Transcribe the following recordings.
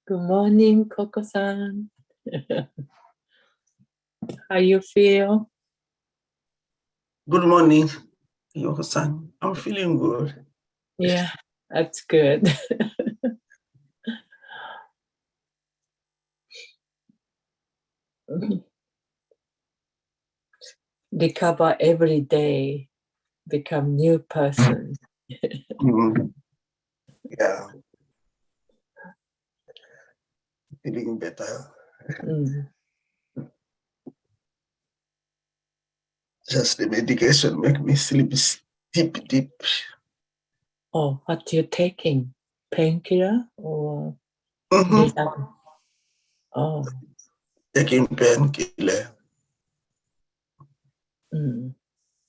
Good morning, Coco-san. How you feel? Good morning, Yoko-san. I'm feeling good. Yeah, that's good. Recover every day, become new person. Yeah, feeling better. Just the medication make me sleep deep. Oh, what you taking? Painkiller or? Oh. Taking painkiller.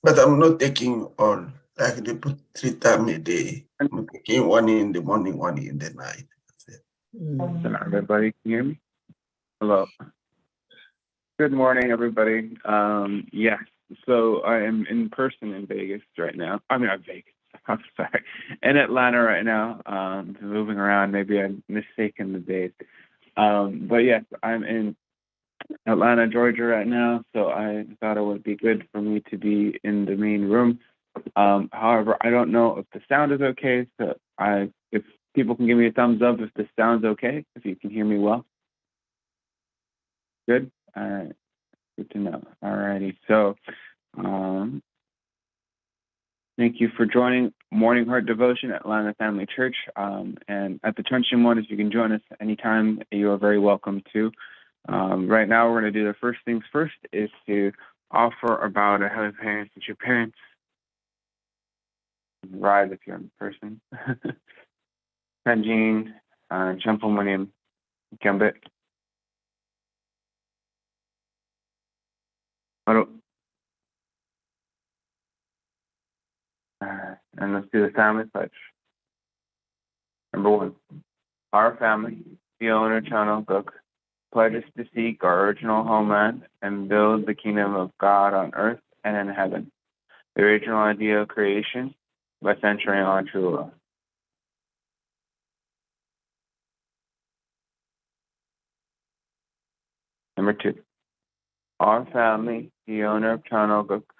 But I'm not taking all, like they put 3 times a day. I'm taking one in the morning, one in the night. Everybody can hear me? Hello. Good morning, everybody. Yes, so I am in person in Vegas right now. I mean, not Vegas. I'm sorry. In Atlanta right now. Moving around. Maybe I'm mistaken the date. But yes, I'm in Atlanta, Georgia right now. So I thought it would be good for me to be in the main room. However, I don't know if the sound is okay. So if people can give me a thumbs up if the sound's okay, if you can hear me well. Good. All right. Good to know. All righty. So, thank you for joining Morning Heart Devotion at Atlanta Family Church. And at the Cheon Shim Won, if you can join us anytime, you are very welcome to. Right now, we're going to do the first things first is to offer about a Heavenly Parents and your parents. Rise if you're in person. Sanjin, Champomanium, Gambit. And let's do the family pledge. Number 1, our family, the owner channel book, pledges to seek our original homeland and build the kingdom of God on earth and in heaven. The original idea of creation by centering on true love. Number 2, our family, the owner of channel book,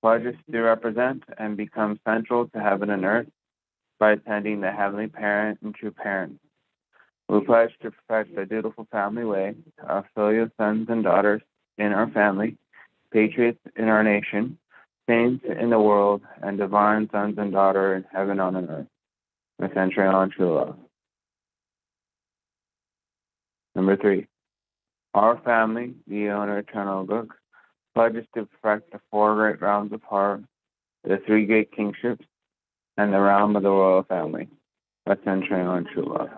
pledges to represent and become central to heaven and earth by attending the heavenly parent and true parent. We pledge to perfect the dutiful family way, our filial sons and daughters in our family, patriots in our nation, saints in the world, and divine sons and daughters in heaven on earth, with centering on true love. Number 3, our family, the owner eternal book, pledges to perfect the 4 great realms of heart, the 3 great kingships, and the realm of the royal family, by centering on true love.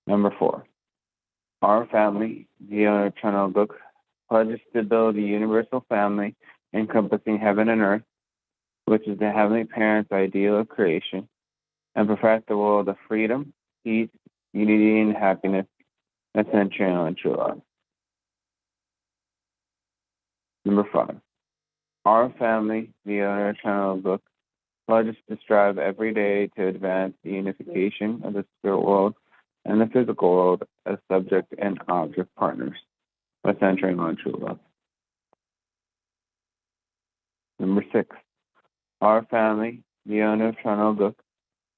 Number 4, our family, the owner eternal book, pledges to build a universal family encompassing heaven and earth, which is the heavenly parent's ideal of creation, and perfect the world of freedom, peace, unity, and happiness, and centering on true love. Number 5, our family, the owner eternal book, pledges to strive every day to advance the unification of the spirit world and the physical world as subject and object partners, by centering on true love. Number 6, our family, the owner of Eternal book,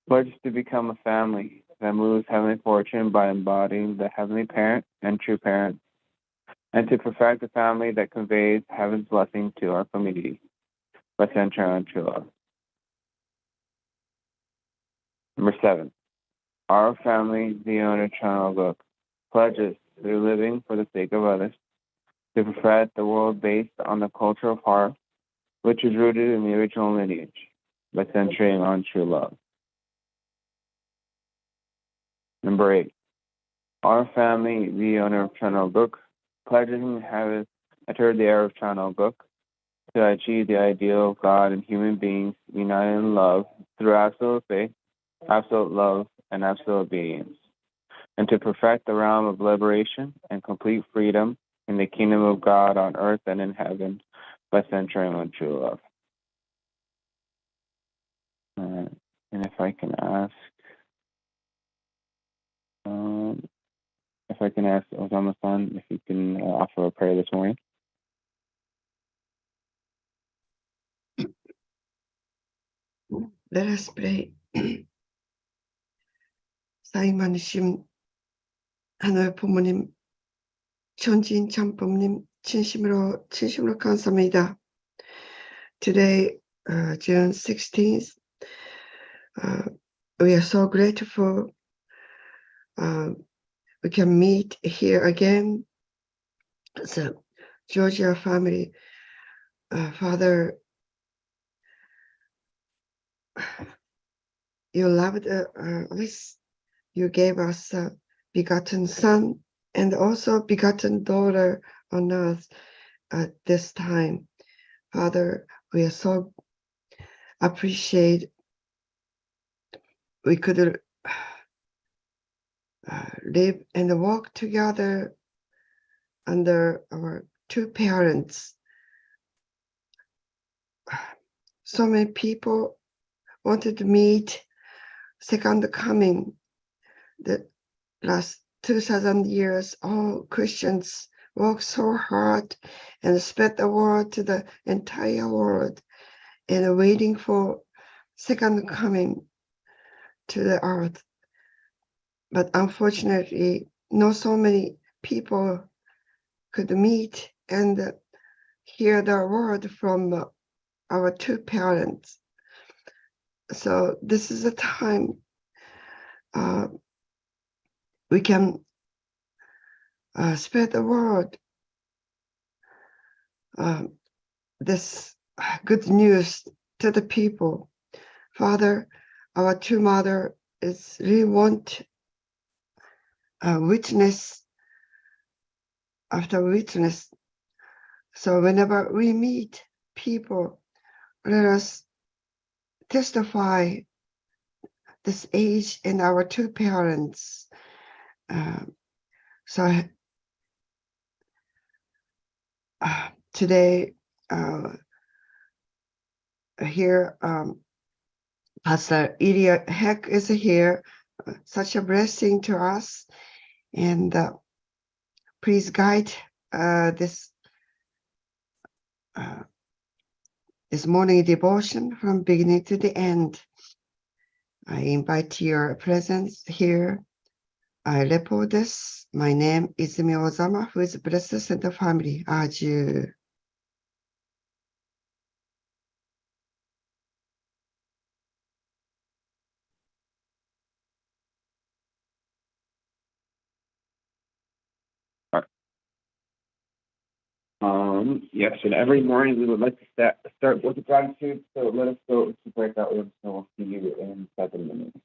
pledges to become a family that moves heavenly fortune by embodying the heavenly parent and true parent, and to perfect a family that conveys heaven's blessing to our community, by centering on true love. Number 7, our family, the owner of Eternal book, pledges through living for the sake of others to perfect the world based on the culture of heart, which is rooted in the original lineage, by centering on true love. Number 8, our family, the owner of Eternal book, pledges and has entered the era of Eternal book to achieve the ideal of God and human beings united in love through absolute faith, absolute love, and absolute obedience, and to perfect the realm of liberation and complete freedom in the kingdom of God on earth and in heaven, by centering on true love. And if I can ask if I can ask Ozama-san if you can offer a prayer this morning. Let us pray. 사이만님, 하늘 부모님, 천진 참법님, 진심으로 감사합니다. Today, June 16th, we are so grateful we can meet here again. So, Georgia family, Father, you loved us. You gave us a begotten son and also begotten daughter on earth at this time. Father, we are so appreciate we could live and walk together under our two parents. So many people wanted to meet second coming. The last 2,000 years, all Christians worked so hard and spread the word to the entire world and waiting for second coming to the earth. But unfortunately, not so many people could meet and hear the word from our two parents. So this is a time we can spread the word, this good news to the people. Father, our two mother is really want witness after witness. So whenever we meet people, let us testify this age and our two parents. So today, here, Pastor Ilya Heck is here, such a blessing to us. And please guide this morning devotion from beginning to the end. I invite your presence here. I report this. My name is Izumi Ozama, who is Blessed Center Family. Aju. Yes, and every morning we would like to start with gratitude. So let us go to breakout rooms, and we'll see you in 7 minutes.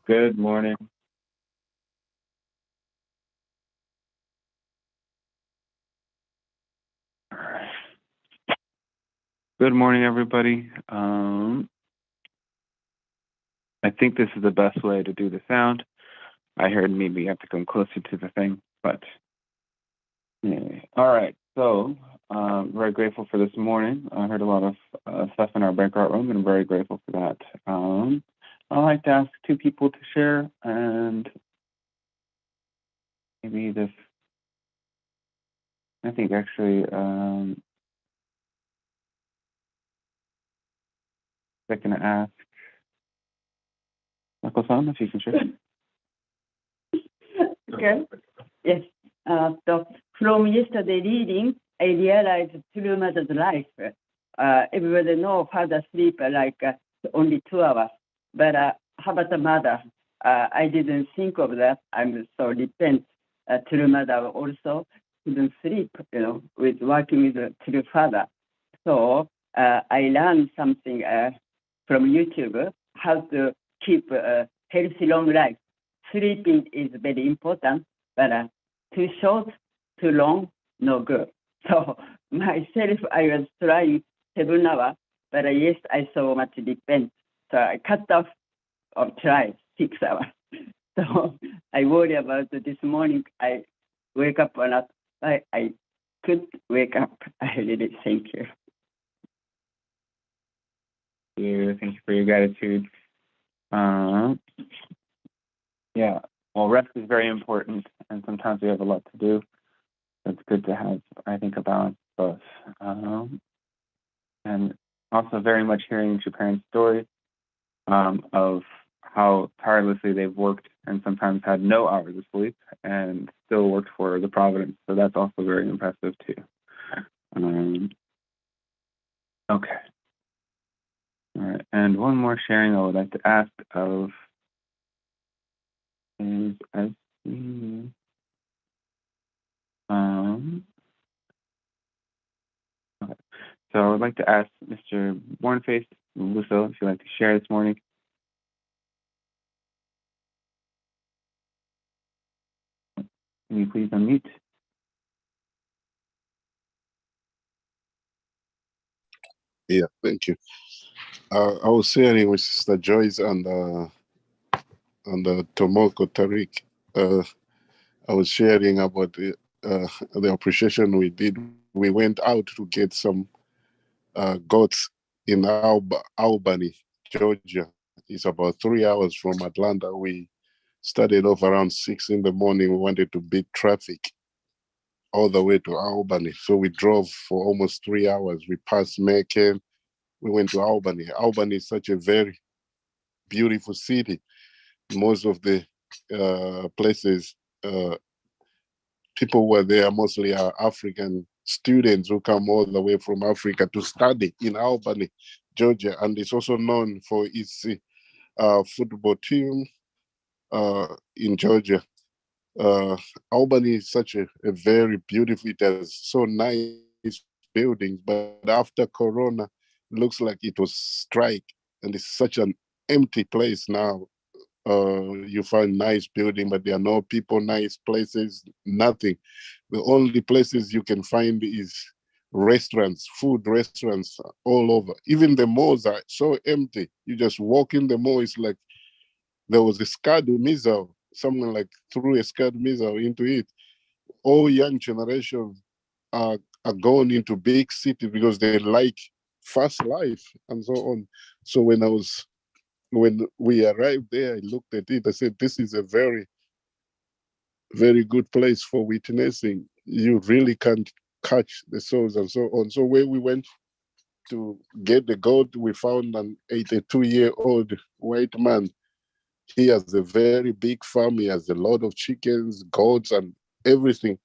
Good morning. All right. Good morning, everybody. I think this is the best way to do the sound. I heard maybe you have to come closer to the thing, but anyway. All right. So, very grateful for this morning. I heard a lot of stuff in our breakout room, and I'm very grateful for that. I'd like to ask two people to share, and maybe this. I think actually, I'm going to ask Mako-san if you can share. Okay. Yes. So from yesterday reading, I realized true mother's life. Everybody know father sleep like only 2 hours, but how about the mother? I didn't think of that. I'm so repent. True mother also couldn't sleep, with working with the true father. So I learned something from YouTube, how to keep a healthy long life. Sleeping is very important, but too short, too long, no good. So myself, I was trying 7 hours, but yes, I so much depend. So I cut off or try 6 hours. So I worry about this morning. I wake up or not. I could wake up. I really thank you. Thank you for your gratitude. Yeah, well, rest is very important, and sometimes we have a lot to do. It's good to have, I think, a balance both. And also very much hearing your parents' story of how tirelessly they've worked and sometimes had no hours of sleep and still worked for the Providence. So that's also very impressive too. Okay. All right, and one more sharing I would like to ask of is as okay. So I would like to ask Mr. Bornface Lusso if you'd like to share this morning. Can you please unmute? Yeah, thank you. I was sharing with Sister Joyce and Tomoko Tariq. I was sharing about the appreciation we did. We went out to get some goats in Albany, Georgia. It's about 3 hours from Atlanta. We started off around 6 in the morning. We wanted to beat traffic all the way to Albany. So we drove for almost 3 hours. We passed Macon. We went to Albany. Albany is such a very beautiful city. Most of the places, people were there mostly are African students who come all the way from Africa to study in Albany, Georgia. And it's also known for its football team in Georgia. Albany is such a very beautiful, it has so nice buildings, but after Corona, looks like it was strike, and it's such an empty place now. You find nice building, but there are no people, nice places, nothing. The only places you can find is restaurants, food restaurants all over. Even the malls are so empty. You just walk in the mall, it's like there was a Scud missile. Someone like threw a Scud missile into it. All young generation are going into big city because they like fast life and so on. So when we arrived there, I looked at it, I said, this is a very, very good place for witnessing. You really can't catch the souls and so on. So when we went to get the goat, we found an 82-year-old white man. He has a very big farm. He has a lot of chickens, goats, and everything.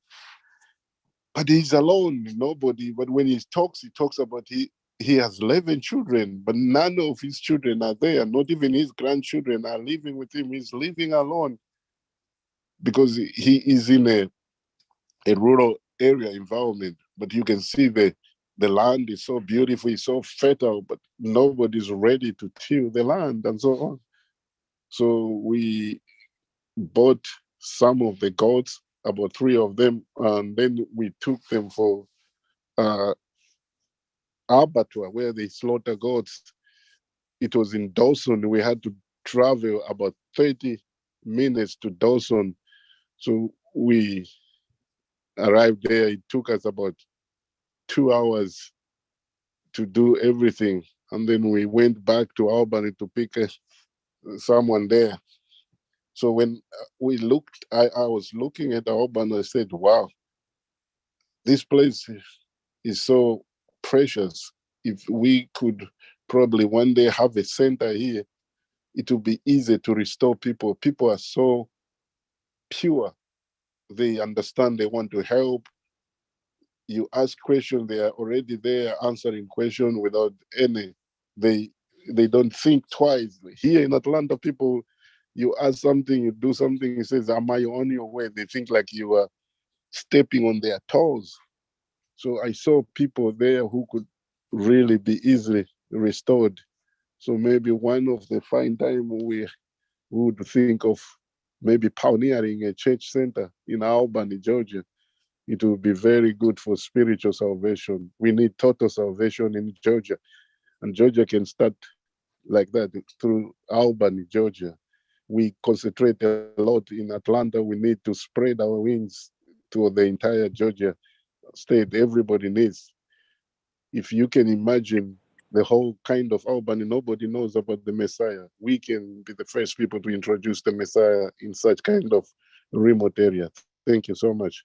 But he's alone, nobody. But when he talks about he has 11 children, but none of his children are there. Not even his grandchildren are living with him. He's living alone because he is in a rural area environment. But you can see the land is so beautiful, it's so fertile, but nobody's ready to till the land and so on. So we bought some of the goats, about 3 of them, and then we took them for abattoir where they slaughter goats. It was in Dawson. We had to travel about 30 minutes to Dawson. So we arrived there. It took us about 2 hours to do everything. And then we went back to Albany to pick someone there. So when we looked, I was looking at Albany, I said, wow, this place is so precious. If we could probably one day have a center here, it would be easy to restore people. People are so pure. They understand, they want to help. You ask questions, they are already there answering questions without any, they don't think twice. Here in Atlanta, people, you ask something, you do something, it says, am I on your way? They think like you are stepping on their toes. So I saw people there who could really be easily restored. So maybe one of the fine time we would think of maybe pioneering a church center in Albany, Georgia. It will be very good for spiritual salvation. We need total salvation in Georgia, and Georgia can start like that through Albany, Georgia. We concentrate a lot in Atlanta. We need to spread our wings to the entire Georgia state. Everybody needs. If you can imagine the whole kind of Albany, nobody knows about the Messiah. We can be the first people to introduce the Messiah in such kind of remote area. Thank you so much.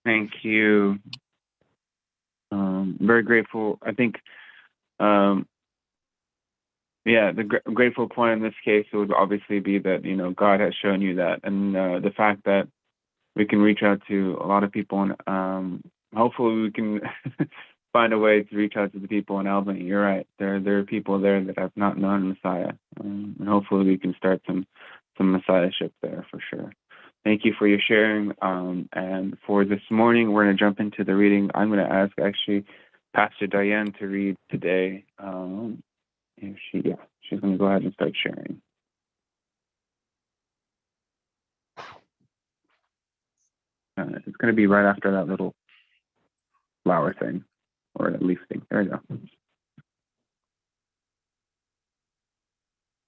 Thank you. Very grateful. I think, the grateful point in this case would obviously be that, God has shown you that. And the fact that we can reach out to a lot of people, and hopefully we can find a way to reach out to the people in Albany. You're right. There are people there that have not known Messiah. And hopefully we can start some Messiahship there for sure. Thank you for your sharing. And for this morning, we're going to jump into the reading. I'm going to ask actually Pastor Diane to read today. She's going to go ahead and start sharing. It's going to be right after that little flower thing, or that leaf thing. There we go.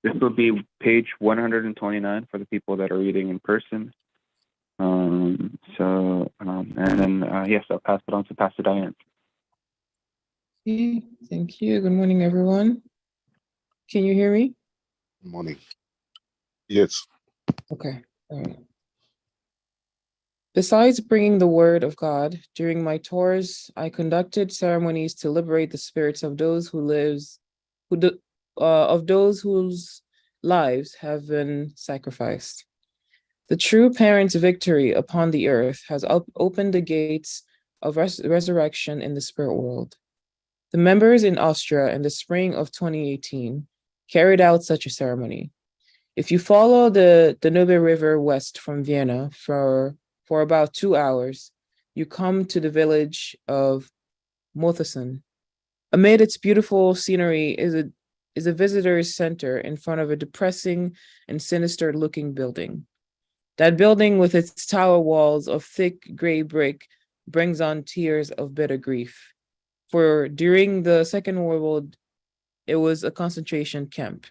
This will be page 129 for the people that are reading in person. I'll pass it on to Pastor Diane. Okay, thank you. Good morning, everyone. Can you hear me? Good morning. Yes. Okay. All right. Besides bringing the word of God, during my tours, I conducted ceremonies to liberate the spirits of those whose lives have been sacrificed. The true parent's victory upon the earth has opened the gates of resurrection in the spirit world. The members in Austria in the spring of 2018 carried out such a ceremony. If you follow the Danube River west from Vienna for about 2 hours, you come to the village of Mothesen. Amid its beautiful scenery is a visitor's center in front of a depressing and sinister-looking building. That building with its tower walls of thick gray brick brings on tears of bitter grief. For during the Second World War, it was a concentration camp.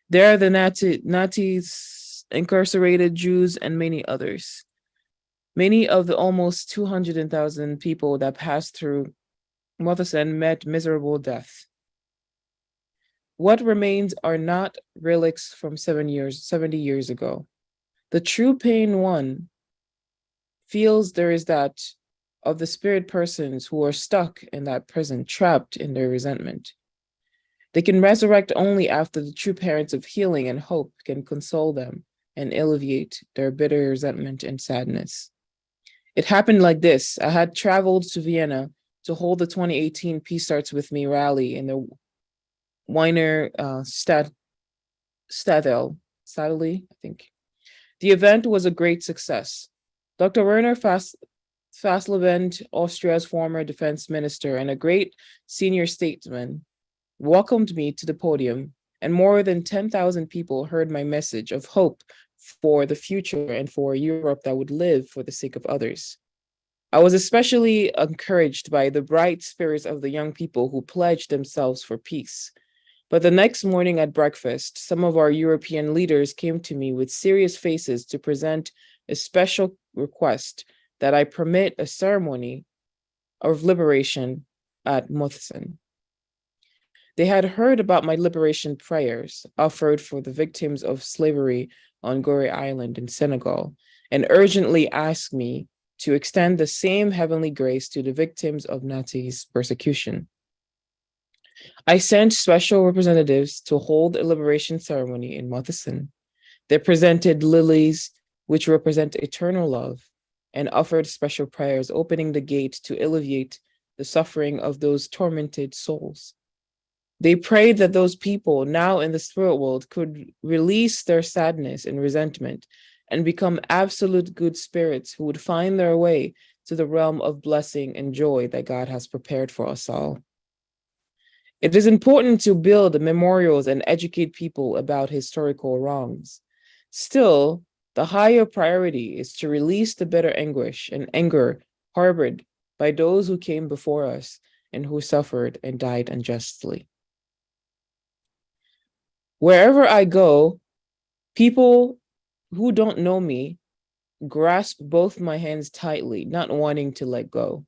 There the Nazis incarcerated Jews and many others. Many of the almost 200,000 people that passed through Mothesen met miserable death. What remains are not relics from 70 years ago. The true pain one feels there is that of the spirit persons who are stuck in that prison, trapped in their resentment. They can resurrect only after the true parents of healing and hope can console them and alleviate their bitter resentment and sadness. It happened like this. I had traveled to Vienna to hold the 2018 Peace Starts With Me rally in the Wiener Stadel, I think. The event was a great success. Dr. Werner Fasslevent, Austria's former defense minister and a great senior statesman, welcomed me to the podium and more than 10,000 people heard my message of hope for the future and for a Europe that would live for the sake of others. I was especially encouraged by the bright spirits of the young people who pledged themselves for peace. But the next morning at breakfast, some of our European leaders came to me with serious faces to present a special request that I permit a ceremony of liberation at Mutsen. They had heard about my liberation prayers offered for the victims of slavery on Gorée Island in Senegal, and urgently asked me to extend the same heavenly grace to the victims of Nazis' persecution. I sent special representatives to hold a liberation ceremony in Mutsen. They presented lilies, which represent eternal love, and offered special prayers, opening the gate to alleviate the suffering of those tormented souls. They prayed that those people now in the spirit world could release their sadness and resentment and become absolute good spirits who would find their way to the realm of blessing and joy that God has prepared for us all. It is important to build memorials and educate people about historical wrongs. Still, the higher priority is to release the bitter anguish and anger harbored by those who came before us and who suffered and died unjustly. Wherever I go, people who don't know me grasp both my hands tightly, not wanting to let go.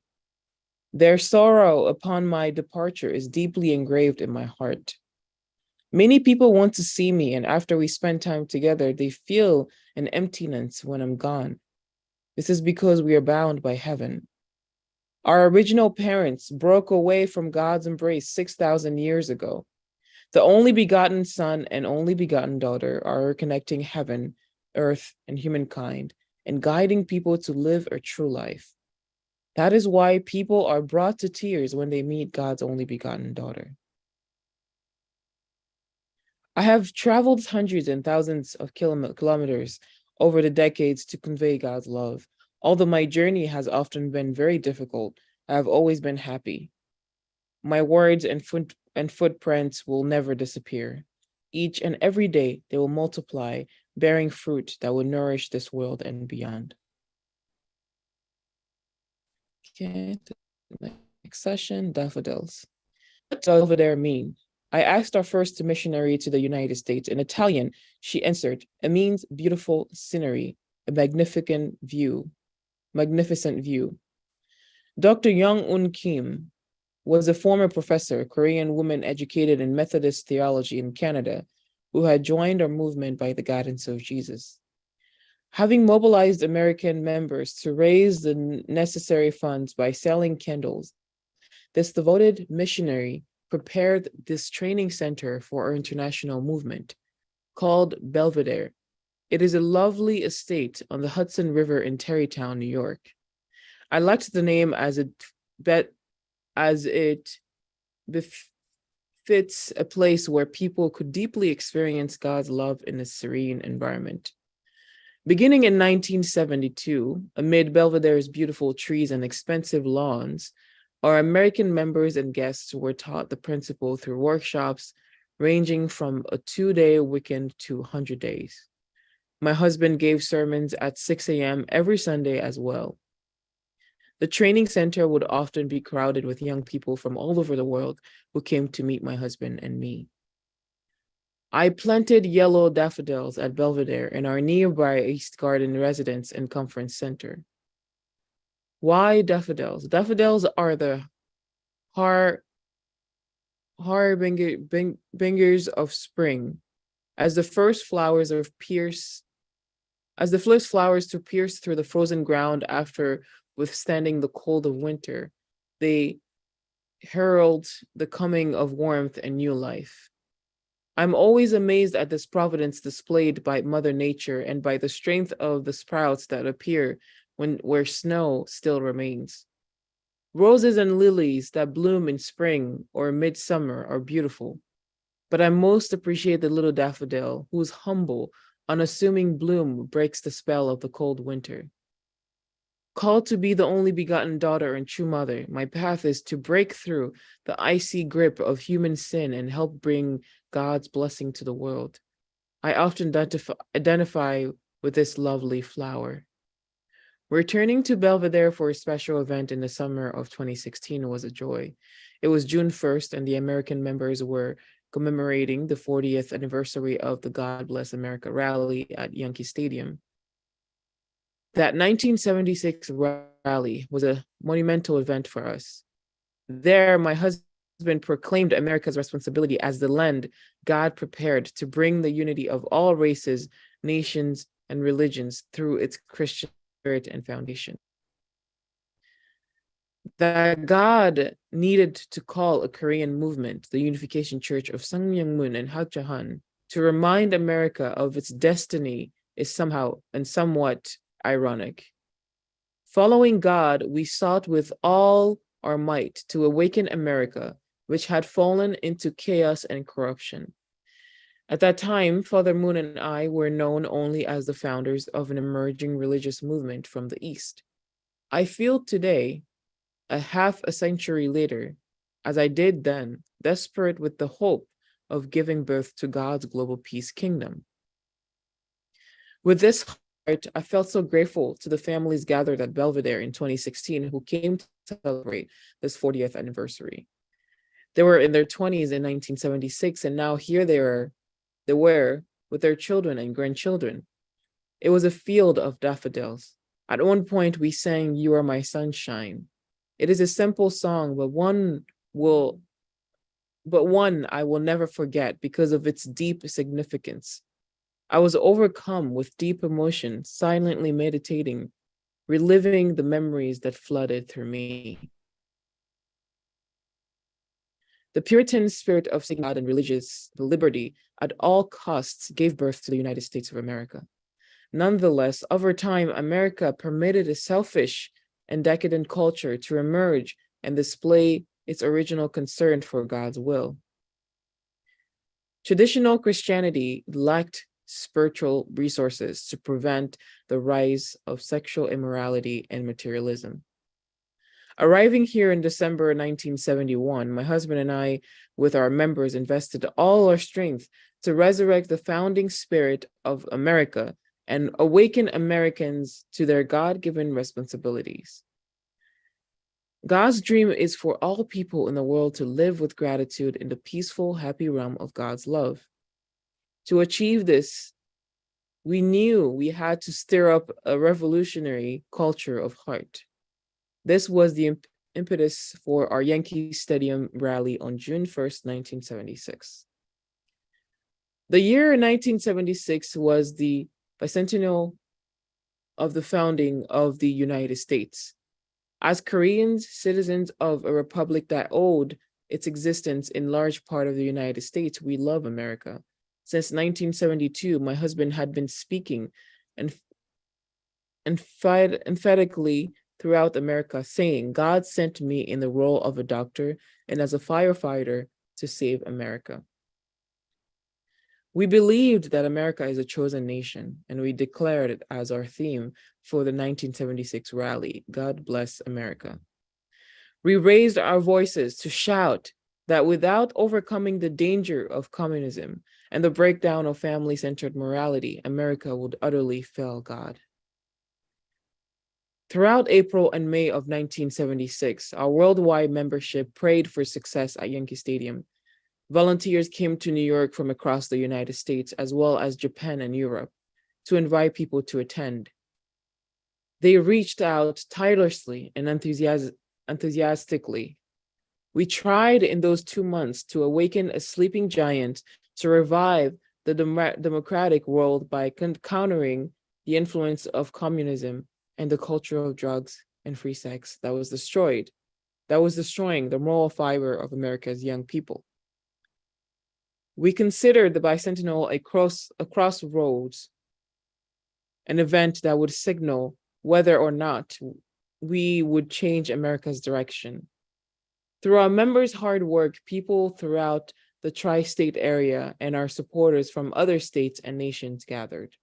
Their sorrow upon my departure is deeply engraved in my heart. Many people want to see me, and after we spend time together, they feel an emptiness when I'm gone. This is because we are bound by heaven. Our original parents broke away from God's embrace 6,000 years ago. The only begotten Son and only begotten daughter are connecting heaven, earth, and humankind, and guiding people to live a true life. That is why people are brought to tears when they meet God's only begotten daughter. I have traveled hundreds and thousands of kilometers over the decades to convey God's love. Although my journey has often been very difficult, I have always been happy. My words and footprints will never disappear. Each and every day, they will multiply, bearing fruit that will nourish this world and beyond. Okay, the next session, daffodils. What does Belvedere mean? I asked our first missionary to the United States. In Italian, she answered, it means beautiful scenery, a magnificent view. Dr. Young-Un Kim was a former professor, Korean woman educated in Methodist theology in Canada, who had joined our movement by the guidance of Jesus. Having mobilized American members to raise the necessary funds by selling candles, this devoted missionary prepared this training center for our international movement, called Belvedere. It is a lovely estate on the Hudson River in Tarrytown, New York. I liked the name as it befits a place where people could deeply experience God's love in a serene environment. Beginning in 1972, amid Belvedere's beautiful trees and expensive lawns, our American members and guests were taught the principle through workshops ranging from a 2-day weekend to 100 days. My husband gave sermons at 6 a.m. every Sunday as well. The training center would often be crowded with young people from all over the world who came to meet my husband and me. I planted yellow daffodils at Belvedere in our nearby East Garden residence and conference center. Why daffodils? Daffodils are the harbingers of spring, as the first flowers to pierce through the frozen ground after withstanding the cold of winter. They herald the coming of warmth and new life. I'm always amazed at this providence displayed by Mother Nature and by the strength of the sprouts that appear where snow still remains. Roses and lilies that bloom in spring or midsummer are beautiful, but I most appreciate the little daffodil whose humble, unassuming bloom breaks the spell of the cold winter. Called to be the only begotten daughter and true mother, my path is to break through the icy grip of human sin and help bring God's blessing to the world. I often identify with this lovely flower. Returning to Belvedere for a special event in the summer of 2016 was a joy. It was June 1st, and the American members were commemorating the 40th anniversary of the God Bless America rally at Yankee Stadium. That 1976 rally was a monumental event for us. There, my husband proclaimed America's responsibility as the land God prepared to bring the unity of all races, nations, and religions through its Christian spirit and foundation. That God needed to call a Korean movement, the Unification Church of Sangmyeongmun and Hagjahan, to remind America of its destiny is somehow and somewhat ironic. Following God, we sought with all our might to awaken America, which had fallen into chaos and corruption. At that time, Father Moon and I were known only as the founders of an emerging religious movement from the East. I feel today, half a century later, as I did then, desperate with the hope of giving birth to God's global peace kingdom. With this heart, I felt so grateful to the families gathered at Belvedere in 2016 who came to celebrate this 40th anniversary. They were in their 20s in 1976, and now here they were with their children and grandchildren. It was a field of daffodils. At one point, we sang, "You Are My Sunshine." It is a simple song, but one I will never forget because of its deep significance. I was overcome with deep emotion, silently meditating, reliving the memories that flooded through me. The Puritan spirit of seeking God and religious liberty at all costs gave birth to the United States of America. Nonetheless, over time, America permitted a selfish and decadent culture to emerge and display its original concern for God's will. Traditional Christianity lacked spiritual resources to prevent the rise of sexual immorality and materialism. Arriving here in December 1971, my husband and I, with our members, invested all our strength to resurrect the founding spirit of America and awaken Americans to their God-given responsibilities. God's dream is for all people in the world to live with gratitude in the peaceful, happy realm of God's love. To achieve this, we knew we had to stir up a revolutionary culture of heart. This was the impetus for our Yankee Stadium rally on June 1st, 1976. The year 1976 was the bicentennial of the founding of the United States. As Koreans, citizens of a republic that owed its existence in large part of the United States, we love America. Since 1972, my husband had been speaking emphatically throughout America, saying, "God sent me in the role of a doctor and as a firefighter to save America." We believed that America is a chosen nation, and we declared it as our theme for the 1976 rally, "God Bless America." We raised our voices to shout that without overcoming the danger of communism and the breakdown of family-centered morality, America would utterly fail God. Throughout April and May of 1976, our worldwide membership prayed for success at Yankee Stadium. Volunteers came to New York from across the United States, as well as Japan and Europe, to invite people to attend. They reached out tirelessly and enthusiastically. We tried in those 2 months to awaken a sleeping giant to revive the democratic world by countering the influence of communism and the culture of drugs and free sex that was destroying the moral fiber of America's young people. We considered the bicentennial a crossroads, an event that would signal whether or not we would change America's direction. Through our members' hard work, people throughout the tri-state area and our supporters from other states and nations gathered.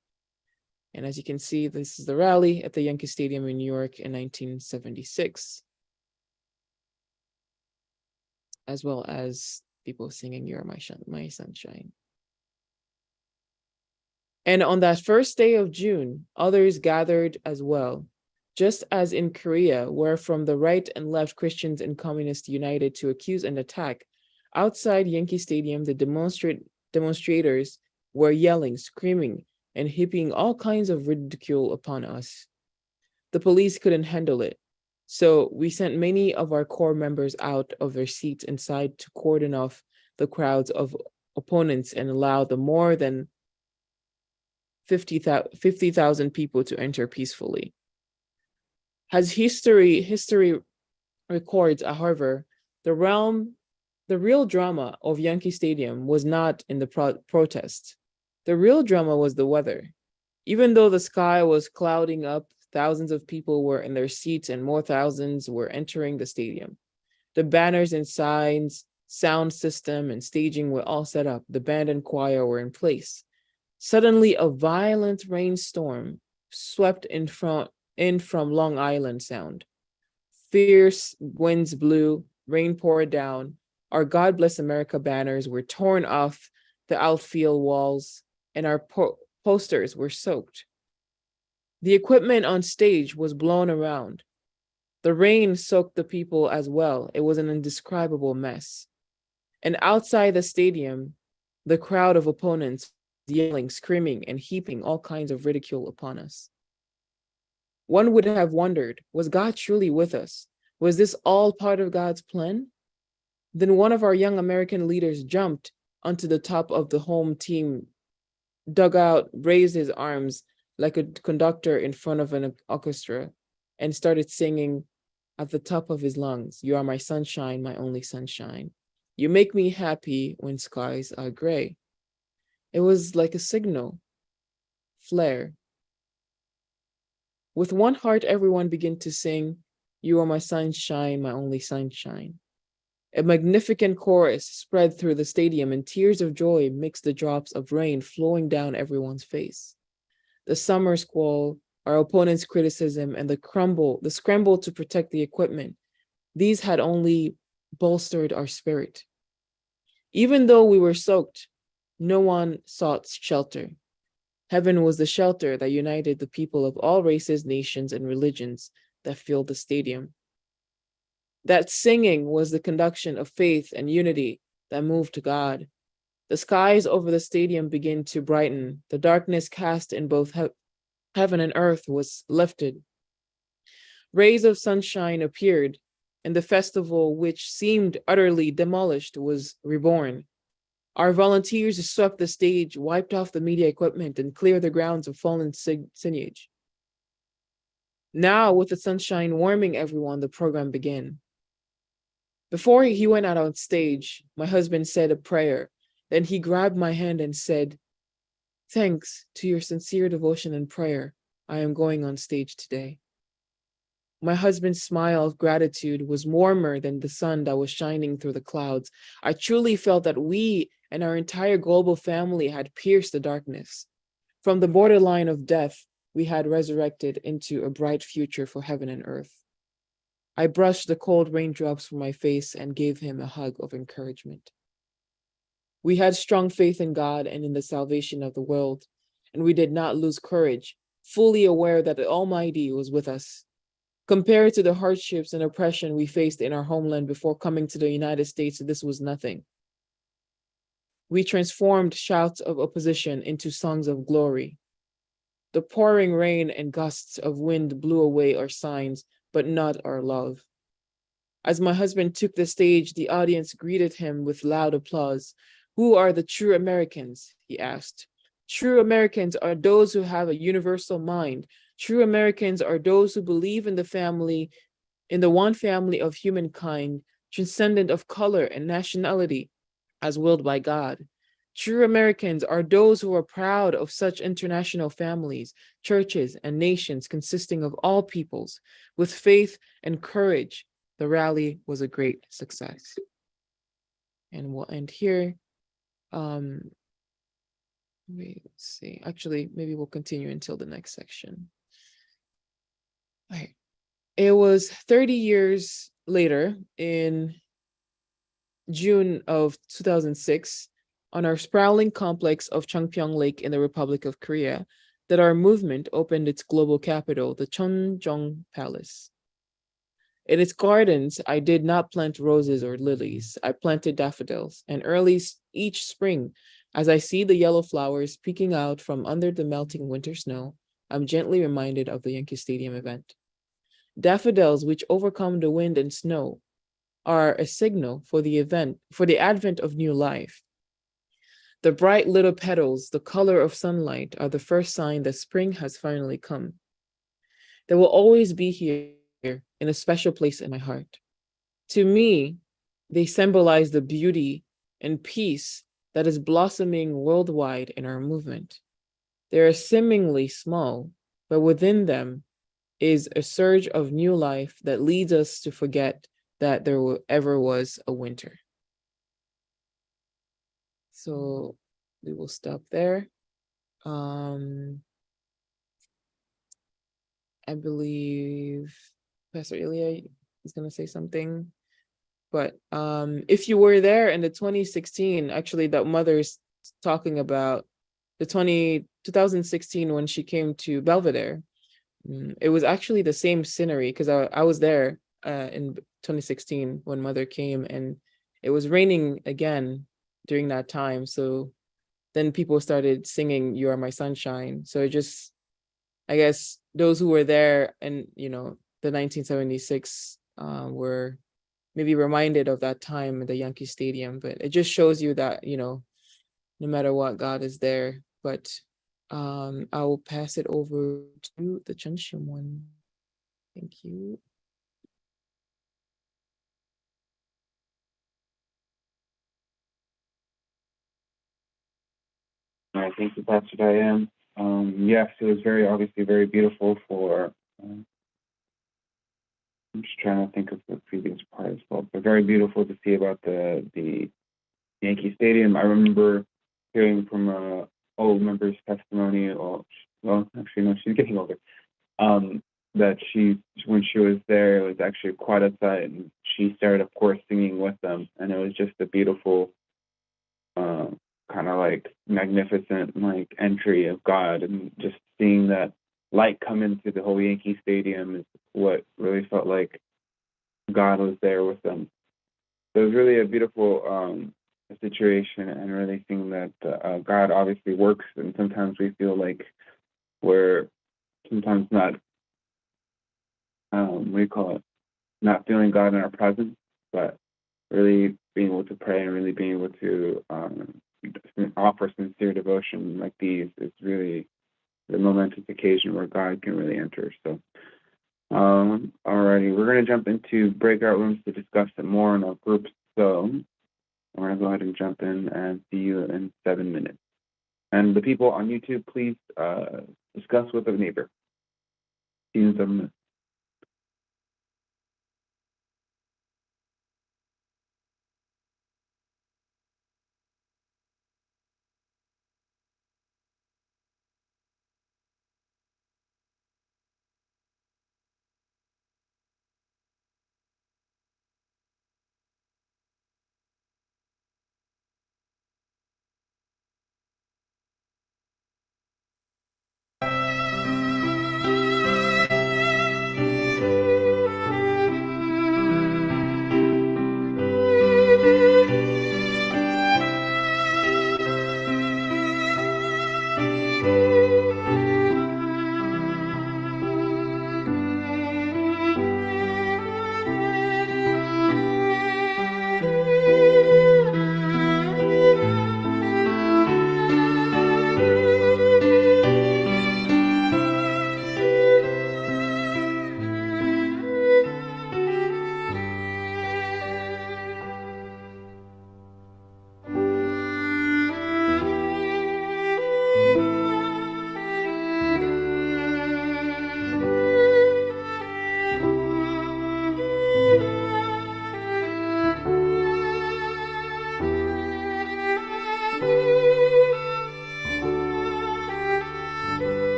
And as you can see, this is the rally at the Yankee Stadium in New York in 1976, as well as people singing "You're my sunshine." And on that first day of June, others gathered as well, just as in Korea, where from the right and left Christians and communists united to accuse and attack. Outside Yankee Stadium, the demonstrators were yelling, screaming, and heaping all kinds of ridicule upon us. The police couldn't handle it, so we sent many of our core members out of their seats inside to cordon off the crowds of opponents and allow the more than 50,000 people to enter peacefully. As history records, however, the real drama of Yankee Stadium was not in the protest. The real drama was the weather. Even though the sky was clouding up, thousands of people were in their seats and more thousands were entering the stadium. The banners and signs, sound system, and staging were all set up. The band and choir were in place. Suddenly, a violent rainstorm swept in from Long Island Sound. Fierce winds blew, rain poured down. Our God Bless America banners were torn off the outfield walls, and our posters were soaked. The equipment on stage was blown around. The rain soaked the people as well. It was an indescribable mess. And outside the stadium, the crowd of opponents yelling, screaming, and heaping all kinds of ridicule upon us. One would have wondered, was God truly with us? Was this all part of God's plan? Then one of our young American leaders jumped onto the top of the home team dugout, raised his arms like a conductor in front of an orchestra, and started singing at the top of his lungs, "You are my sunshine, my only sunshine. You make me happy when skies are gray." It was like a signal flare. With one heart, everyone began to sing, "You are my sunshine, my only sunshine." A magnificent chorus spread through the stadium, and tears of joy mixed the drops of rain flowing down everyone's face. The summer squall, our opponents' criticism, and the scramble to protect the equipment, these had only bolstered our spirit. Even though we were soaked, no one sought shelter. Heaven was the shelter that united the people of all races, nations, and religions that filled the stadium. That singing was the conduction of faith and unity that moved to God. The skies over the stadium began to brighten. The darkness cast in both heaven and earth was lifted. Rays of sunshine appeared, and the festival, which seemed utterly demolished, was reborn. Our volunteers swept the stage, wiped off the media equipment, and cleared the grounds of fallen signage. Now, with the sunshine warming everyone, the program began. Before he went out on stage, my husband said a prayer. Then he grabbed my hand and said, "Thanks to your sincere devotion and prayer, I am going on stage today." My husband's smile of gratitude was warmer than the sun that was shining through the clouds. I truly felt that we and our entire global family had pierced the darkness. From the borderline of death, we had resurrected into a bright future for heaven and earth. I brushed the cold raindrops from my face and gave him a hug of encouragement. We had strong faith in God and in the salvation of the world, and we did not lose courage, fully aware that the Almighty was with us. Compared to the hardships and oppression we faced in our homeland before coming to the United States, this was nothing. We transformed shouts of opposition into songs of glory. The pouring rain and gusts of wind blew away our signs, but not our love. As my husband took the stage, the audience greeted him with loud applause. "Who are the true Americans?" he asked. "True Americans are those who have a universal mind. True Americans are those who believe in the one family of humankind, transcendent of color and nationality, as willed by God. True Americans are those who are proud of such international families, churches, and nations consisting of all peoples. With faith and courage, the rally was a great success." And we'll end here. Let's see. Actually, maybe we'll continue until the next section. All right. It was 30 years later in June of 2006, on our sprawling complex of Changpyeong Lake in the Republic of Korea, that our movement opened its global capital, the Cheonjong Palace. In its gardens, I did not plant roses or lilies. I planted daffodils, and early each spring, as I see the yellow flowers peeking out from under the melting winter snow, I'm gently reminded of the Yankee Stadium event. Daffodils, which overcome the wind and snow, are a signal for the advent of new life. The bright little petals, the color of sunlight, are the first sign that spring has finally come. They will always be here in a special place in my heart. To me, they symbolize the beauty and peace that is blossoming worldwide in our movement. They are seemingly small, but within them is a surge of new life that leads us to forget that there ever was a winter. So we will stop there. I believe Pastor Ilya is going to say something. But if you were there in the 2016, actually that mother's talking about the 2016 when she came to Belvedere. It was actually the same scenery because I was there in 2016 when mother came, and it was raining again during that time. So then people started singing "You Are My Sunshine." So it just, I guess those who were there and the 1976 were maybe reminded of that time at the Yankee Stadium. But it just shows you that no matter what, God is there. But I will pass it over to the Cheon Shim Won. Thank you. All right, thank you, Pastor Diane. Yes, it was obviously very beautiful for, I'm just trying to think of the previous part as well, but very beautiful to see about the Yankee Stadium. I remember hearing from a old member's testimony, well, actually, no, she's getting older, that when she was there, it was actually quite a sight, and she started, of course, singing with them, and it was just a beautiful kind of like magnificent like entry of God, and just seeing that light come into the whole Yankee Stadium is what really felt like God was there with them. So it was really a beautiful situation, and really seeing that God obviously works, and sometimes we feel like we're sometimes not, what do you call it, not feeling God in our presence, but really being able to pray and really being able to offer sincere devotion like these is really the momentous occasion where God can really enter. So, alrighty, we're going to jump into breakout rooms to discuss it more in our groups. So, we're going to go ahead and jump in and see you in 7 minutes. And the people on YouTube, please discuss with a neighbor. See you in 7 minutes.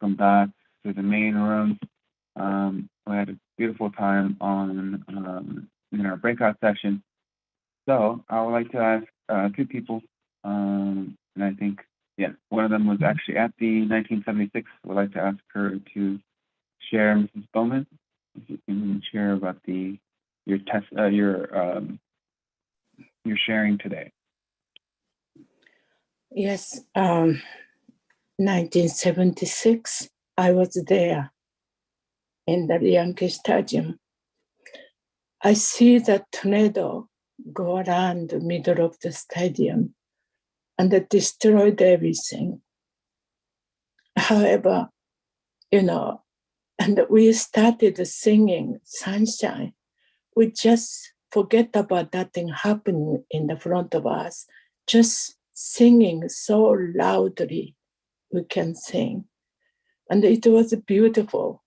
welcome back to the main room. We had a beautiful time on in our breakout session. So I would like to ask two people, and I think, yeah, one of them was actually at the 1976. I would like to ask her to share, Mrs. Bowman, if you can share about your sharing today. Yes, 1976, I was there in the Yankee Stadium. I see the tornado go around the middle of the stadium and it destroyed everything. However, and we started singing Sunshine. We just forget about that thing happening in the front of us, just singing so loudly we can sing. And it was beautiful.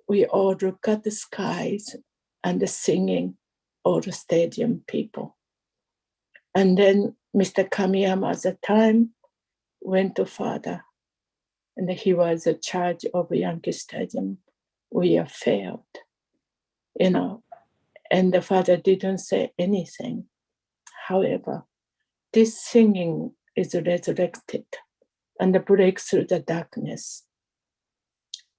We all look at the skies and singing, all the stadium people. And then Mr. Kamiyama at the time went to Father, and he was in charge of Yankee Stadium. We failed, and the Father didn't say anything. However, this singing is resurrected and breaks through the darkness.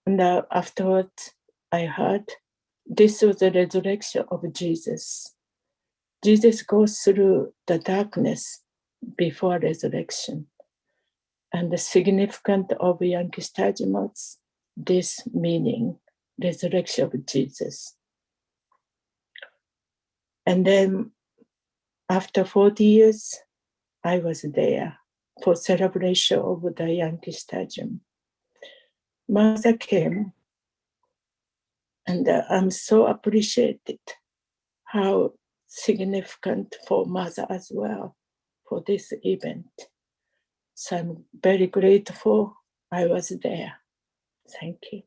And afterwards, I heard this was the resurrection of Jesus. Jesus goes through the darkness before resurrection. And the significance of Yankee Stadium was this meaning, resurrection of Jesus. And then after 40 years, I was there for celebration of the Yankee Stadium. Mother came, and I'm so appreciated how significant for Mother as well for this event. So I'm very grateful I was there. Thank you.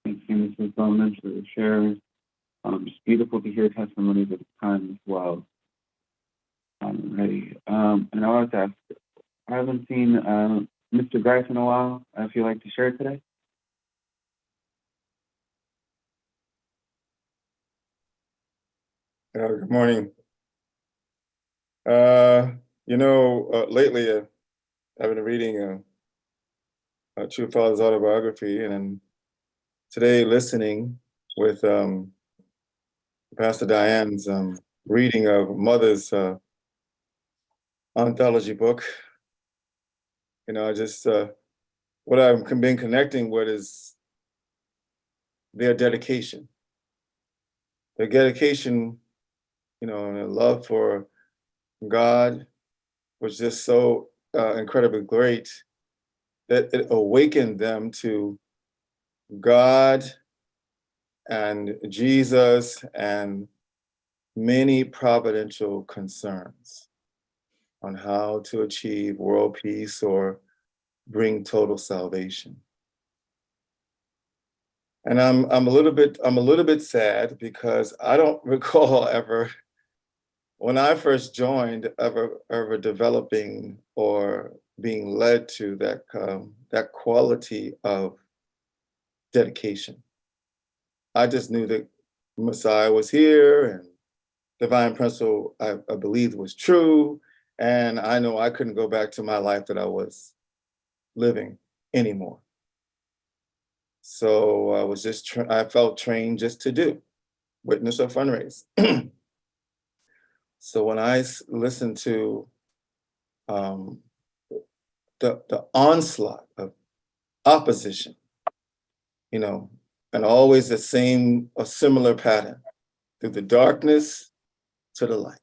Thank you, Mrs. Bowman, for sharing. It's beautiful to hear testimonies at this time as well. Ready. And I wanted to ask, I haven't seen Mr. Grice in a while. If you'd like to share today. Good morning. Lately I've been reading a True Father's autobiography, and then today listening with Pastor Diane's reading of Mother's anthology book. What I've been connecting with is their dedication. Their dedication, and their love for God was just so incredibly great that it awakened them to God and Jesus and many providential concerns on how to achieve world peace or bring total salvation. And I'm a little bit sad because I don't recall ever, when I first joined, ever developing or being led to that quality of dedication. I just knew that Messiah was here and divine principle I believed was true, and I know I couldn't go back to my life that I was living anymore. So I was I felt trained just to do, witness or fundraise. So when I listened to the onslaught of opposition, and always a similar pattern, through the darkness to the light,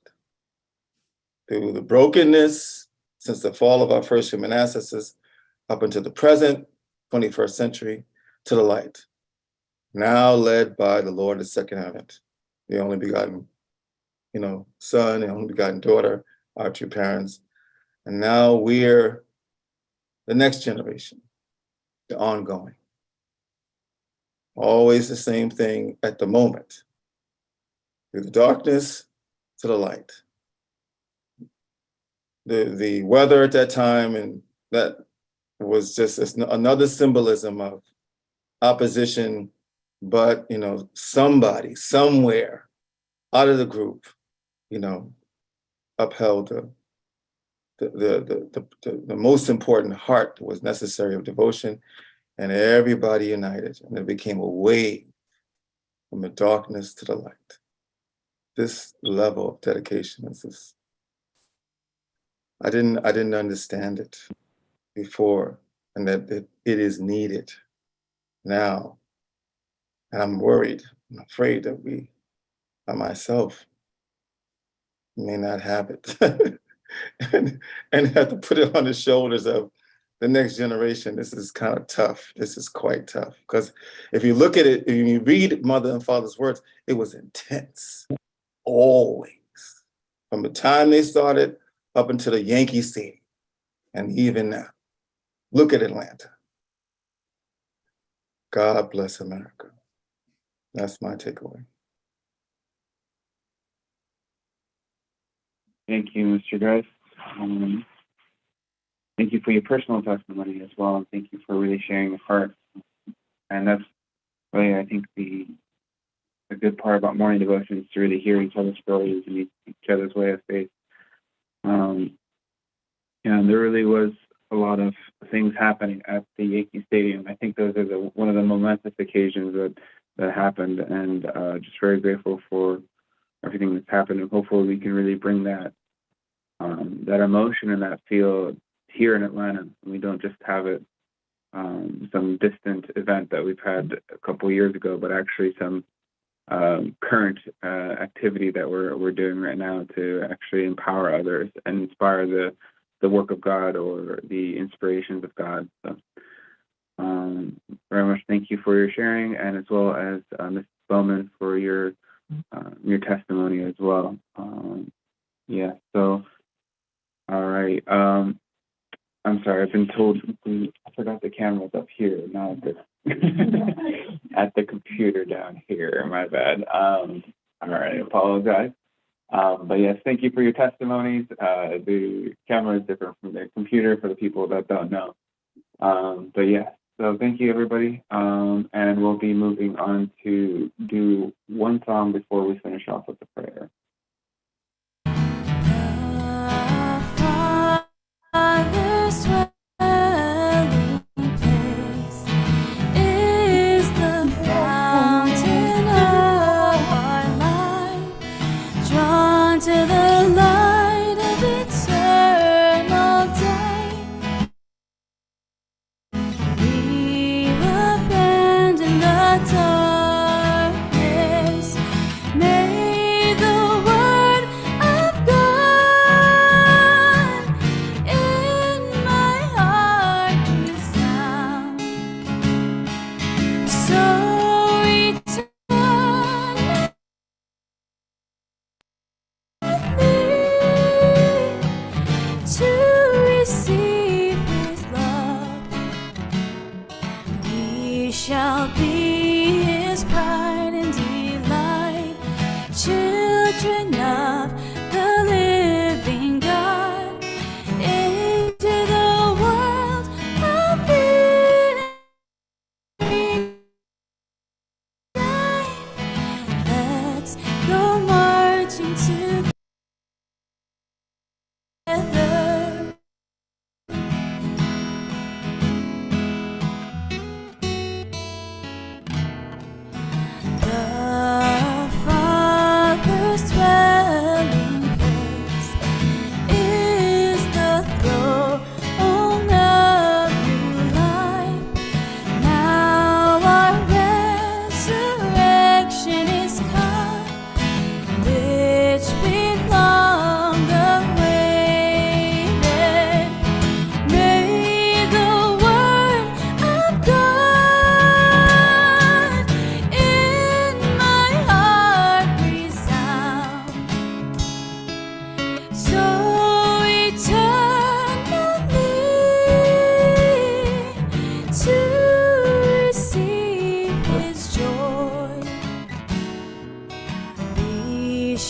through the brokenness since the fall of our first human ancestors up into the present 21st century, to the light, now led by the Lord of the second advent, the only begotten, son and only begotten daughter, our two parents. And now we're the next generation, the ongoing. Always the same thing at the moment, through the darkness to the light. the weather at that time, and that was just another symbolism of opposition. But somebody somewhere out of the group, upheld the most important heart that was necessary of devotion, and everybody united, and it became a wave from the darkness to the light. This level of dedication is this. I didn't understand it before, and that it is needed now. And I'm worried, I'm afraid that I myself may not have it and have to put it on the shoulders of the next generation. This is kind of tough. This is quite tough, because if you look at it, if you read Mother and Father's words, it was intense, always, from the time they started up until the Yankee Stadium, and even now. Look at Atlanta. God bless America. That's my takeaway. Thank you, Mr. Grice. Thank you for your personal testimony as well, and thank you for really sharing your heart. And that's really, I think, the good part about morning devotion is to really hear each other's stories and each other's way of faith. And there really was a lot of things happening at the Yankee Stadium. I think those are one of the momentous occasions that happened, and just very grateful for everything that's happened. And hopefully we can really bring that emotion and that feel here in Atlanta. And we don't just have it some distant event that we've had a couple of years ago, but actually some current activity that we're doing right now to actually empower others and inspire the work of God or the inspirations of God. So very much thank you for your sharing, and as well as Mrs. Bowman for your testimony as well. So all right. I'm sorry, I've been told I forgot the camera's up here, not at the computer down here. My bad. All right, I apologize. But yes, thank you for your testimonies. The camera is different from the computer for the people that don't know. But yeah, so thank you, everybody. And we'll be moving on to do one song before we finish off with the prayer.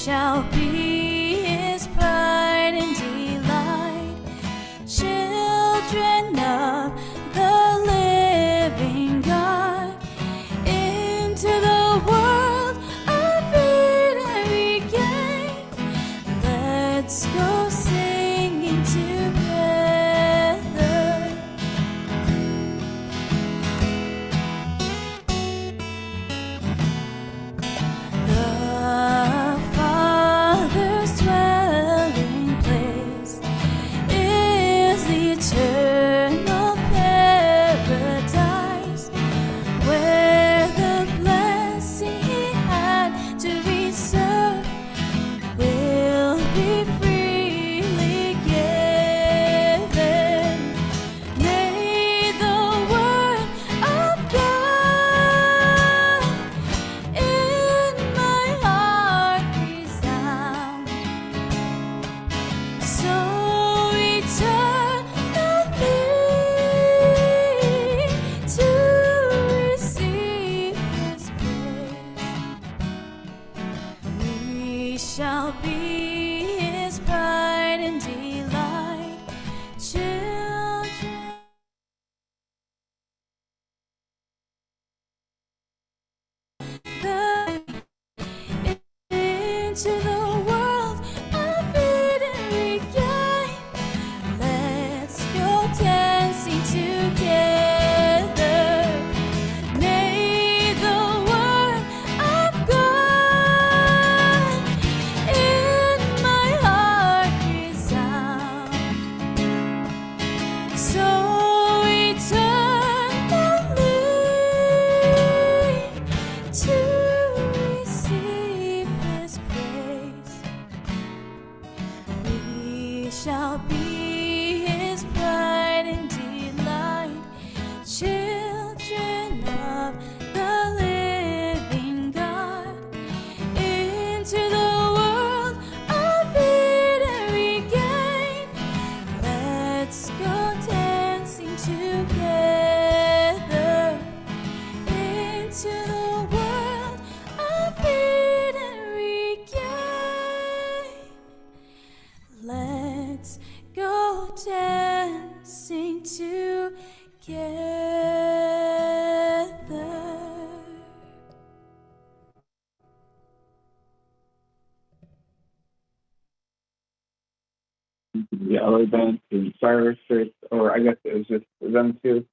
Shall be his pride and delight. shall be his pride and delight. Children into the world of Eden regain. Let's go dancing together. May the word of God in my heart resound, so eternally to receive his praise. We shall be his pride and delight, children of the living God. Into the world of Eden regain. Let's go dancing together. Into the world of Eden regain. Let's go dancing together. The other band to Cyrus, or I guess it was just them two.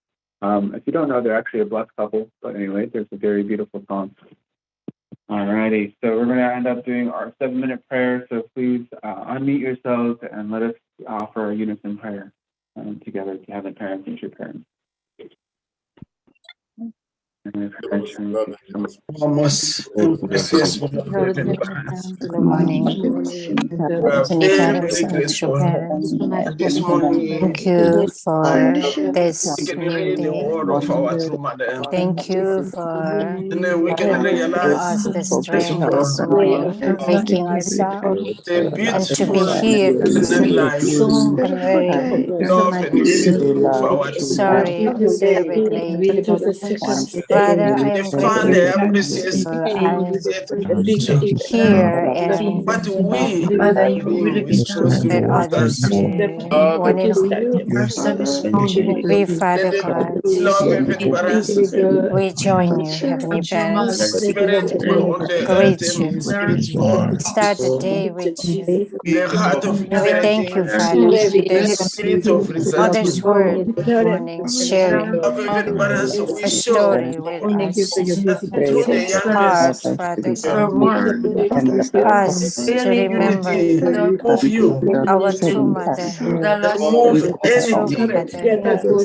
If you don't know, they're actually a blessed couple. But anyway, there's a very beautiful song. Alrighty, so we're going to end up doing our 7-minute prayer. So please unmute yourselves and let us offer a unison prayer together to Heavenly Parents and true parents. Almost precious Good morning. Heavenly Parents and true parents, this morning. thank you for this We can new read the day. word of our true mother. Thank you for And then we can giving realize us the this strength word, this morning, waking us up, the and to be beautiful here. and life, I'm very love and beauty of our true mother. sorry, a little bit late. It was the second step. Father, I The am Father grateful. appreciates I'm picture. here and But we, we're supposed to let look others at one in we, Father the God, love Heavenly Parents, we join you, Heavenly Parents, Spirit on the greet earth you, and Spirit born. start the day with you. The heart of And we thank you, humanity, Father, for the this spirit of Mother's resentment. Word this morning, sharing Love Heavenly Parents, we a show story with us. that through the Heart, youngest Father God, us to remember unity of you, our true mother, that move true anything mother,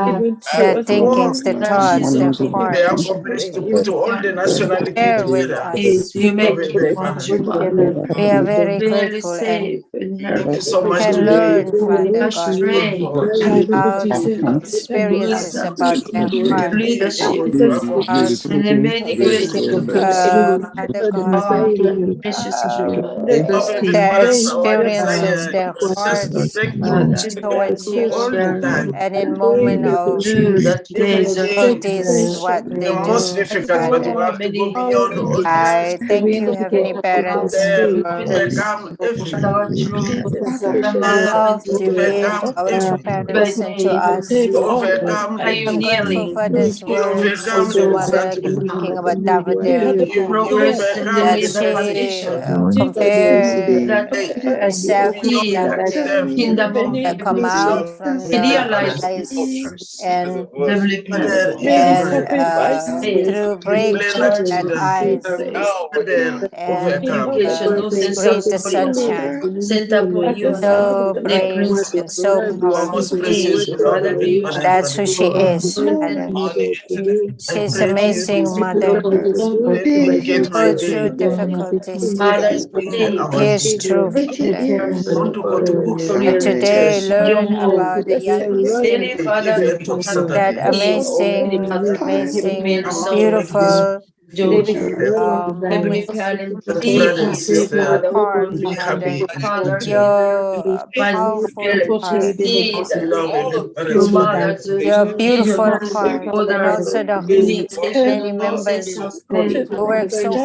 Even through the us, thinkings, the thoughts, the they heart, accomplished to put all the nationality share with together. us. Heavenly Father. We are very grateful and Thank you so much can today. learn, Father God, how Jesus, experiences about their heart, Jesus, about Father God, Heavenly their Parents, our experiences, desire their is just to hearts thank you towards you, all the time. and in moment of Every day difficulties, what the they most do, difficult, but we Father. have to go beyond all this I thank you, Heavenly Parents, for overcome love you give overcome our true every parents and to us. take all overcome I'm grateful for these you words overcome true mother resentment. speaking about the Davide, other You overcome that the she devastation. Jesus, compared Hey, herself you to know Davide yourself. that come You out love from the Heavenly Parents. eyes and Mother made a is sacrifice through break play like that children. eyes Mother and in overcome. order to bring breathe the healing sunshine. as a So sacrifice. brave and so Our most powerful. precious beloved Mother That's who Father. she is, Father. I She's pray to you amazing this mother. let me get my Go day through difficulties. in our Here's true, Father. I want to go to book And today church. learn about the Bless her youngest, running The event of that Saturday. amazing, amazing, Among the beautiful, George. Heavenly Brothers and deeply, sisters, heart, be happy and Father, enjoy. your powerful heart, We love every parents your congratulations. beautiful heart, and also the many members who work so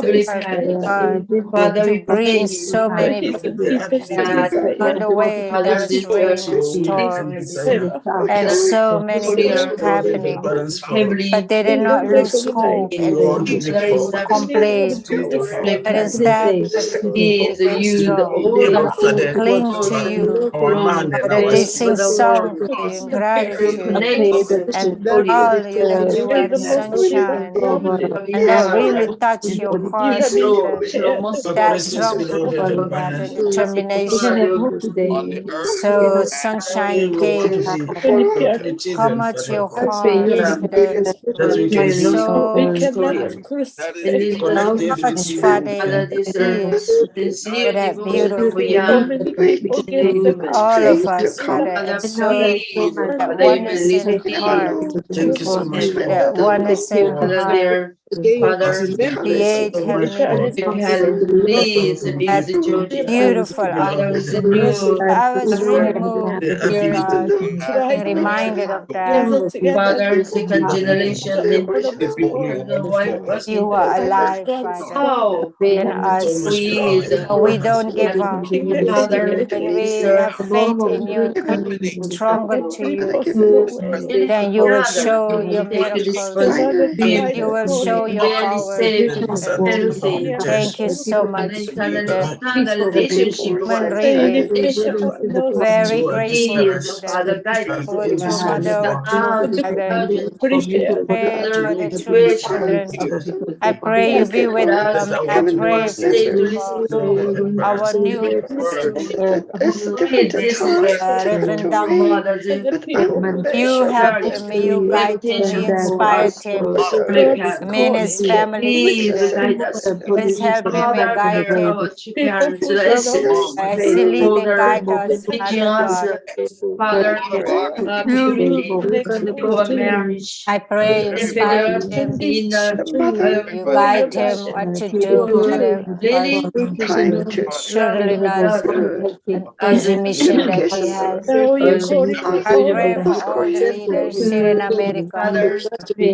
hard, God, to bring so many His people deepest on desire the way. There's rain, So we storms, desire and so many things every happening. parents for But they did we not don't lose recognize hope we and want to look for the complain, spirit of our but instead they get strong, after that cling to you, our man and that our they spirit. sing song to you in gratitude, and all you can do You're at the most sunshine, lovely. and that really touch your You heart, have been God that bless us, strong beloved, faith, and that man. determination. On the earth, So We sunshine want to came, be your come children, at Father your God, heart, Father. that we can be So we cannot that is crucify connect every much, children, Father, Father. years for that beautiful so you, many people get so all of frustrated us, Father, and so and that they oneness in heart, Thank you so much, Father. that oneness in heart, create heavenly that beautiful. I was really moved, God, being tried to reminded of that. gather together so all over the world. You are But alive, God Father, somehow in So us. much power in our We brothers. don't give up. making a When situation we have faith in you and culminate stronger in to every you, possible present way. then you will show your miracles. Another tried You to will call show me. your power, Father. Thank you so much, Father. I'm Say really this patient knows very grateful, Father, for the true mother of truth, Father. prepared Pray for the true children. I pray you be with them, and I pray for our new Reverend Duncan. other people You pressure help him, may you guide him, may you inspire him, God's may and calling his family, Father. Please help him and guide him people push on us as he lead and guide us, Father God. of our next week I pray you inspire him, and teach you guide whatever him what to he will do, do. Father, because surely not an easy mission that he has. Now you're calling I people pray for back all the and leaders here in America.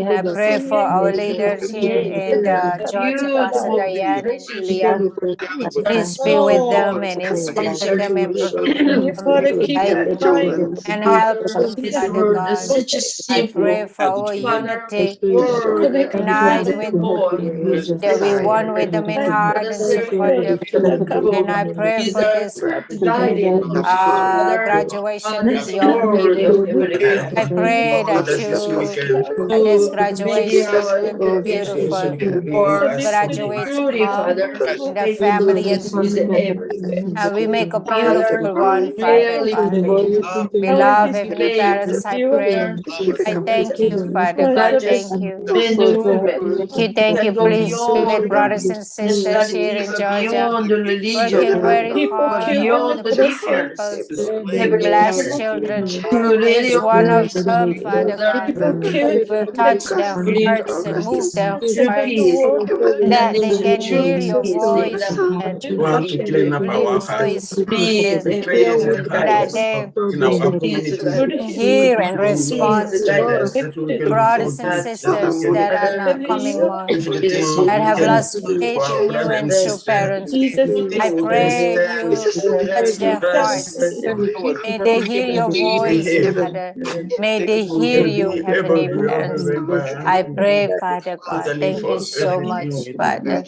I pray for singing our leaders here in Georgia, Pastor Diane and Ilya. Please be with them and inspire them and protect and your them, father keep guide in mind and help them, Father exactly God. what they I pray for our unity, connect unite with that we one with them in and heart and support pray them. for the And coming I pray for this graduation of next young year. people. I People pray that Father, this you, weekend, this graduation will be so beautiful. you can be it's a big as thing. Graduate calm in present. the family and we make a beautiful one, Father God. Love Our Beloved Heavenly discipline Parents, I you pray. and I thank you, Father was God. a big Thank you. those Thank you. Please be with brothers and sisters here in Georgia, working very people hard, kill all on the the good crossing. people, People bless kill, children. Please, one of them, Father God, people kill will in touch their hearts and move their the hearts, war. that they can hear your voice and we want to clean up your our hearts, voice, Father, create a and heart that they in our communities. Good hear history and Lord, respond guide to us that we can look for brothers and that we sisters can that are not and coming you more, everything that we have can lost do for faith our in you brother and and true sister. parents. Jesus I Christ. pray you touch their hearts. May they hear your voice, Father. May they hear you, Heavenly Parents. I pray, Father God. Totally Thank you for so everything much, we do. Father.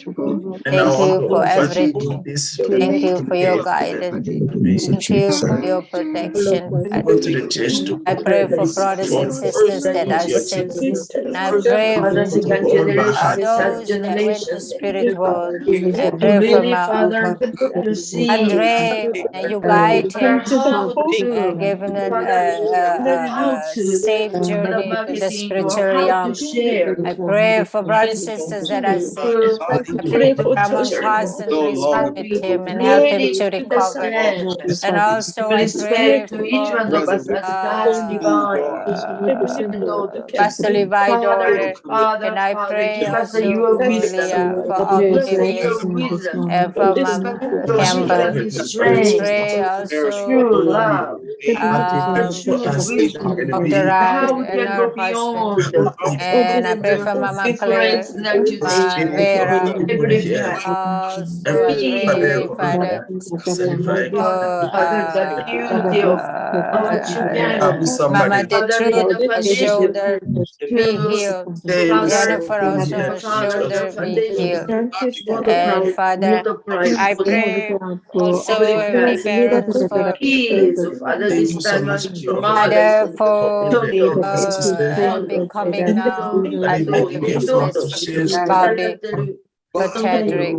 And I Thank want you to for offer to you everything. this Thank you for your today. guidance. We Thank you for your protection, go Father. to the church to I pray for brothers for and sisters that with are your sick. children. And I pray To hold my for heart. those that went to spirit world. I pray for Andre, and you guide Come him, to the hope give him and every youth. a safe journey to the spiritual realm. I pray for brothers and sisters that are sick. I I pray pray for Ramon touching. constantly So Lord, speak with him and help him to Give the recover. strength. And also I pray for Pastor Levi daughter, and I pray also for Leah, for Octavius, and for Mama Campbell. I pray also for Dr. Rod and her husband. And I pray for Mama Claire, Vera. Also, I pray, Father, for Mama the Truth, her shoulder be healed. Jennifer also, her shoulder be healed. And Father, I pray also, Heavenly Parents, for Father, for Bobby coming now. I pray for Miss Bobby, for Tedrick,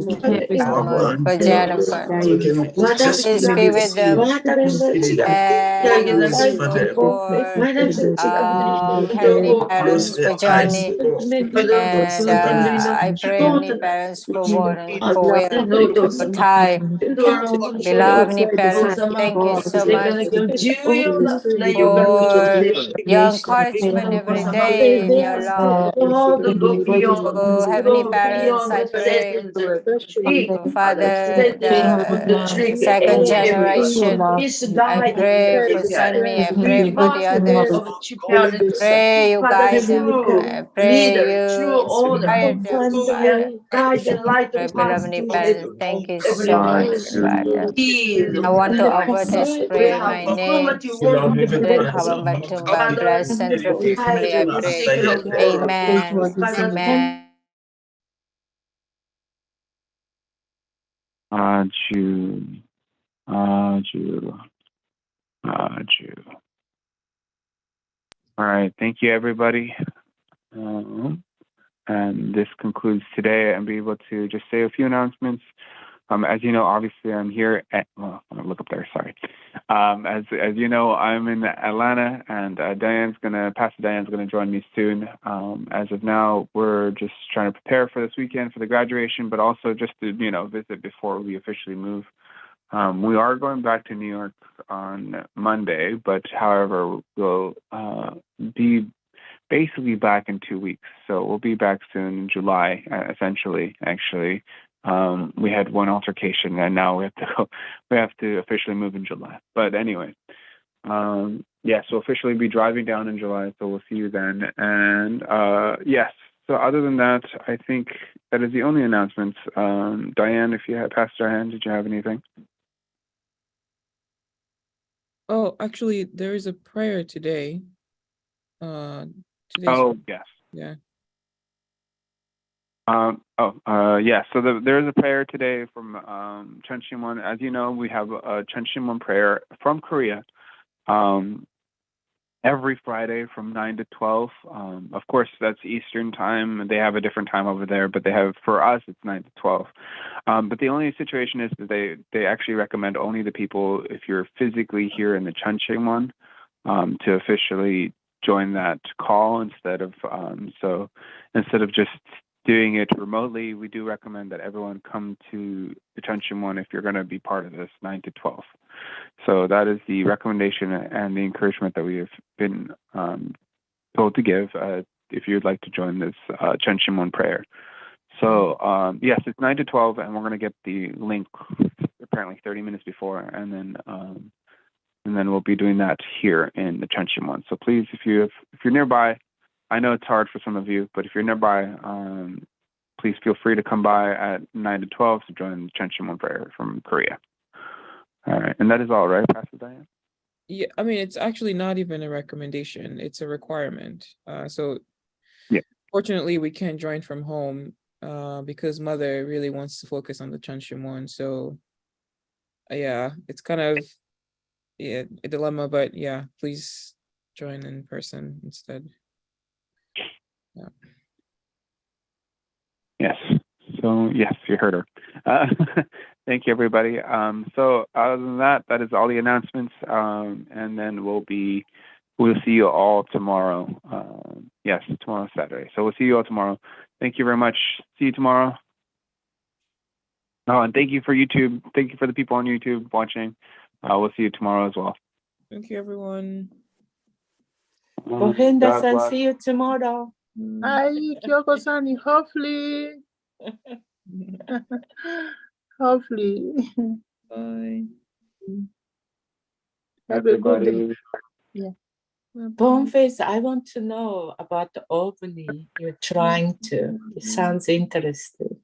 for Jennifer. Please be with them. And also for Heavenly Parents, for Johnny. And I pray, Heavenly Parents, for Warren, for Will, for Ty. Beloved Heavenly Parents, thank you so much for your encouragement every day in your love. Oh, Heavenly Parents, I pray, Father, the second generation. I pray for Sunmi. I pray for the others. Pray you guide them. I pray you inspire them, Father. Pray, beloved parents, thank you so much, Father. I want to offer this prayer in my name. Bless Central Family, I pray. Amen. Amen. Jew. Jew. Jew. All right. Thank you, everybody. And this concludes today. I'll be able to just say a few announcements. As you know, obviously I'm here at, well, I'm gonna look up there, sorry. As you know, I'm in Atlanta, and Pastor Diane's gonna join me soon. As of now, we're just trying to prepare for this weekend for the graduation, but also just to, visit before we officially move. We are going back to New York on Monday, but however, we'll be basically back in 2 weeks. So we'll be back soon in July, essentially, actually. We had one altercation, and now we have to officially move in July. But anyway, so officially be driving down in July, so we'll see you then. And yes, so other than that, I think that is the only announcements. Diane, if you had, Pastor Diane, did you have anything? Oh, actually, there is a prayer today. Yes. Yeah. So there's a prayer today from Cheon Shim Won. As you know, we have a Cheon Shim Won prayer from Korea every Friday from 9 to 12. Of course, that's Eastern time. They have a different time over there, but for us, it's 9 to 12. But the only situation is that they actually recommend only the people, if you're physically here in the Cheon Shim Won, to officially join that call instead of just doing it remotely. We do recommend that everyone come to the Cheon Shim Won if you're going to be part of this 9 to 12. So that is the recommendation and the encouragement that we have been told to give if you'd like to join this Cheon Shim Won prayer. So yes, it's 9 to 12, and we're going to get the link apparently 30 minutes before, and then we'll be doing that here in the Cheon Shim Won. So please, if you're nearby, I know it's hard for some of you, but if you're nearby, please feel free to come by at 9 to 12 to join the Cheon Shim Won prayer from Korea. All right, and that is all, right, Pastor Diane? Yeah, I mean, it's actually not even a recommendation; it's a requirement. So, yeah. Fortunately, we can't join from home because Mother really wants to focus on the Cheon Shim Won. So, yeah, it's kind of a dilemma, but yeah, please join in person instead. Yeah. Yes. So yes, you heard her. Thank you, everybody. So other than that, that is all the announcements. And then we'll see you all tomorrow. Yes, tomorrow Saturday. So we'll see you all tomorrow. Thank you very much. See you tomorrow. Oh, and thank you for YouTube. Thank you for the people on YouTube watching. We'll see you tomorrow as well. Thank you, everyone. Gohenda God san, bless. see you tomorrow. Hi, Kyoko-san, hopefully. Hopefully. Bye. Have a good day. Everybody. Yeah. Boneface, I want to know about the ovni you're trying to. It sounds interesting.